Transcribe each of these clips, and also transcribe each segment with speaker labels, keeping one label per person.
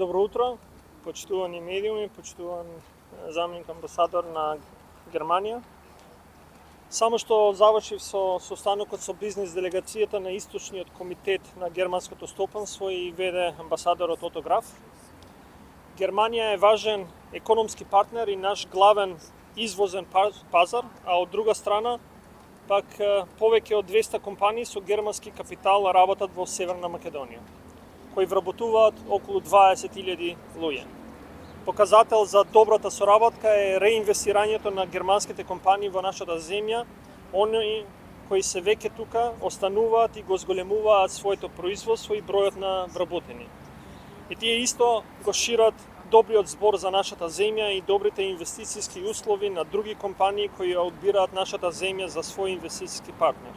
Speaker 1: Добро утро, почитувани медиуми, почитуван заменик амбасадор на Германија. Само што завршив со состанокот со бизнес делегацијата на Источниот комитет на германското стопанство и веде амбасадорот Ото Граф. Германија е важен економски партнер и наш главен извозен пазар, а од друга страна пак повеќе од 200 компании со германски капитал работат во Северна Македонија, кои вработуваат околу 20.000 луѓе. Показател за добрата соработка е реинвестирањето на германските компании во нашата земја, оние кои се веќе тука остануваат и го зголемуваат своето производство и бројот на вработени. И тие исто го шират добриот збор за нашата земја и добрите инвестицијски услови на други компании кои ја одбираат нашата земја за свој инвестицијски партнер.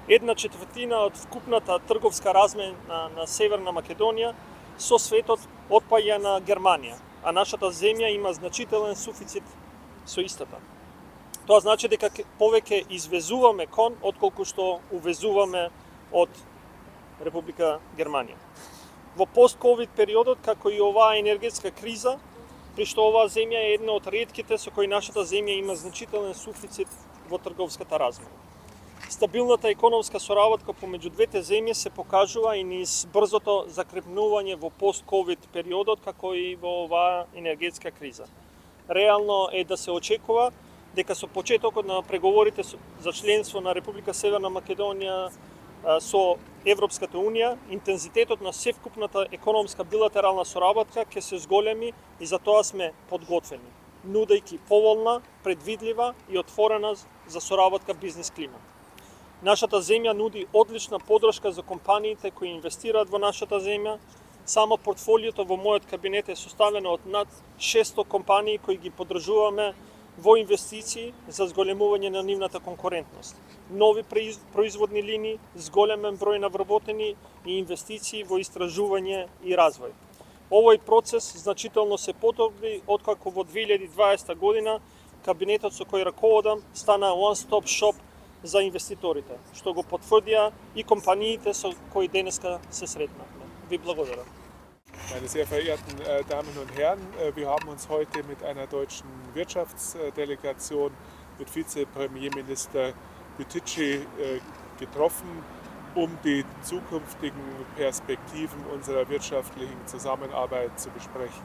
Speaker 1: 1/4 од вкупната трговска размена на Северна Македонија со светот отпаѓа на Германија, а нашата земја има значителен суфицит со истата. Тоа значи дека повеќе извезуваме кон отколку што увезуваме од Република Германија. Во пост-ковид периодот, како и оваа енергетска криза, при што оваа земја е една од ретките со кои нашата земја има значителен суфицит во трговската размена. Стабилната економска соработка помеѓу двете земји се покажува и низ брзото закрепнување во пост-ковид периодот, како и во оваа енергетска криза. Реално е да се очекува дека со почетокот на преговорите за членство на Република Северна Македонија со Европската Унија, интензитетот на севкупната економска билатерална соработка ќе се зголеми и за тоа сме подготвени, нудејќи поволна, предвидлива и отворена за соработка бизнес клима. Нашата земја нуди одлична подршка за компаниите кои инвестираат во нашата земја. Само портфолиото во мојот кабинет е составено од над 600 компании кои ги поддржуваме во инвестиции за зголемување на нивната конкурентност. Нови производни линии, зголемен број на вработени и инвестиции во истражување и развој. Овој процес значително се подобри откако во 2020 година кабинетот со кој раководам стана one-stop shop за инвеститорите, што го потврдија и компаниите со кои денеска се сретнавме. Ви благодарам.
Speaker 2: Meine sehr verehrten Damen und Herren, wir haben uns heute mit einer deutschen Wirtschaftsdelegation mit Vizepremierminister Büttici getroffen, um die zukünftigen Perspektiven unserer wirtschaftlichen Zusammenarbeit zu besprechen.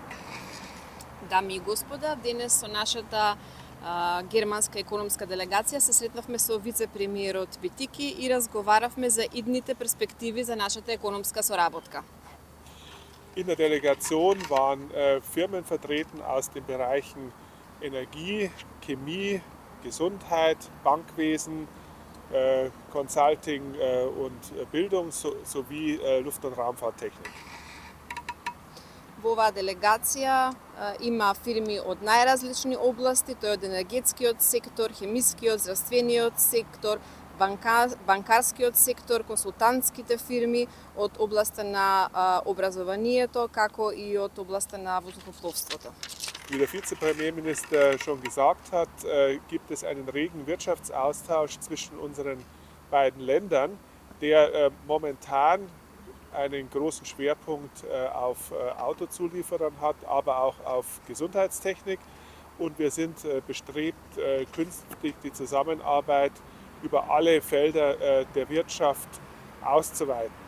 Speaker 3: Дами и господа, денес со нашата германска економска делегација се сретнавме со вице-премиерот Büttici и разговаравме за идните перспективи за нашата економска соработка.
Speaker 2: In der Delegation waren Firmen vertreten aus den Bereichen Energie, Chemie, Gesundheit, Bankwesen, Consulting und Bildung sowie Luft- und Raumfahrttechnik.
Speaker 3: Во оваа делегација има фирми од најразлични области, тој од енергетскиот сектор, хемискиот, здравствениот сектор, банкарскиот сектор, консултантските фирми, од областа на образованието, како и од областа на воздухопловството.
Speaker 2: Wie der Vizepremierminister schon gesagt hat, gibt es einen regen Wirtschaftsaustausch zwischen unseren beiden Ländern, der momentan einen großen Schwerpunkt auf Autozulieferern hat, aber auch auf Gesundheitstechnik. Und wir sind bestrebt, künftig die Zusammenarbeit über alle Felder der Wirtschaft auszuweiten.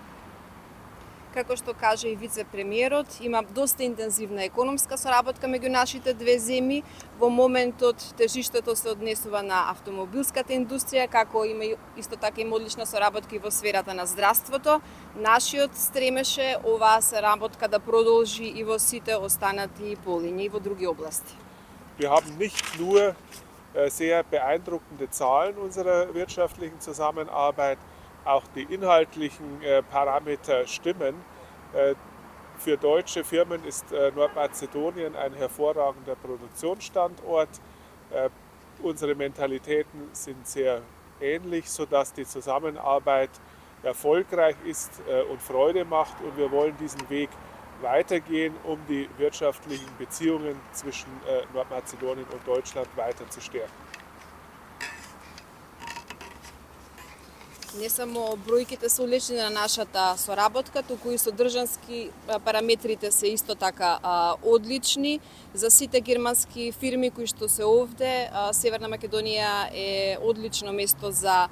Speaker 3: Како што кажа и вице-премиерот, има доста интензивна економска соработка меѓу нашите две земји. Во моментот тежиштето се однесува на автомобилската индустрија, како има исто така има одлична соработка и во сферата на здравството. Нашиот стремеш е оваа соработка да продолжи и во сите останати полиња и во други области.
Speaker 2: Wir haben nicht nur sehr beeindruckende Zahlen unserer wirtschaftlichen Zusammenarbeit, auch die inhaltlichen Parameter stimmen. Für deutsche Firmen ist Nordmazedonien ein hervorragender Produktionsstandort. Unsere Mentalitäten sind sehr ähnlich, sodass die Zusammenarbeit erfolgreich ist und Freude macht. Und wir wollen diesen Weg weitergehen, um die wirtschaftlichen Beziehungen zwischen Nordmazedonien und Deutschland weiter zu stärken.
Speaker 3: Не само бројките се улични на нашата соработка, туку и содржански параметрите се исто така одлични. За сите германски фирми кои што се овде, Северна Македонија е одлично место за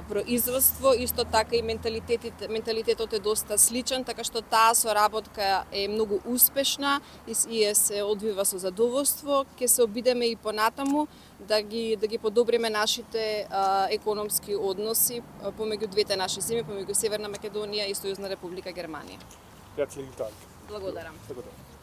Speaker 3: производство, исто така и менталитетот е доста сличен, така што таа соработка е многу успешна и се одвива со задоволство. Ќе се обидеме и понатаму да ги подобриме нашите економски односи помеѓу двете наши земји, помеѓу Северна Македонија и Сојузна Република Германија.
Speaker 2: Herzlichen Dank.
Speaker 3: Благодарам.
Speaker 2: Благодарам.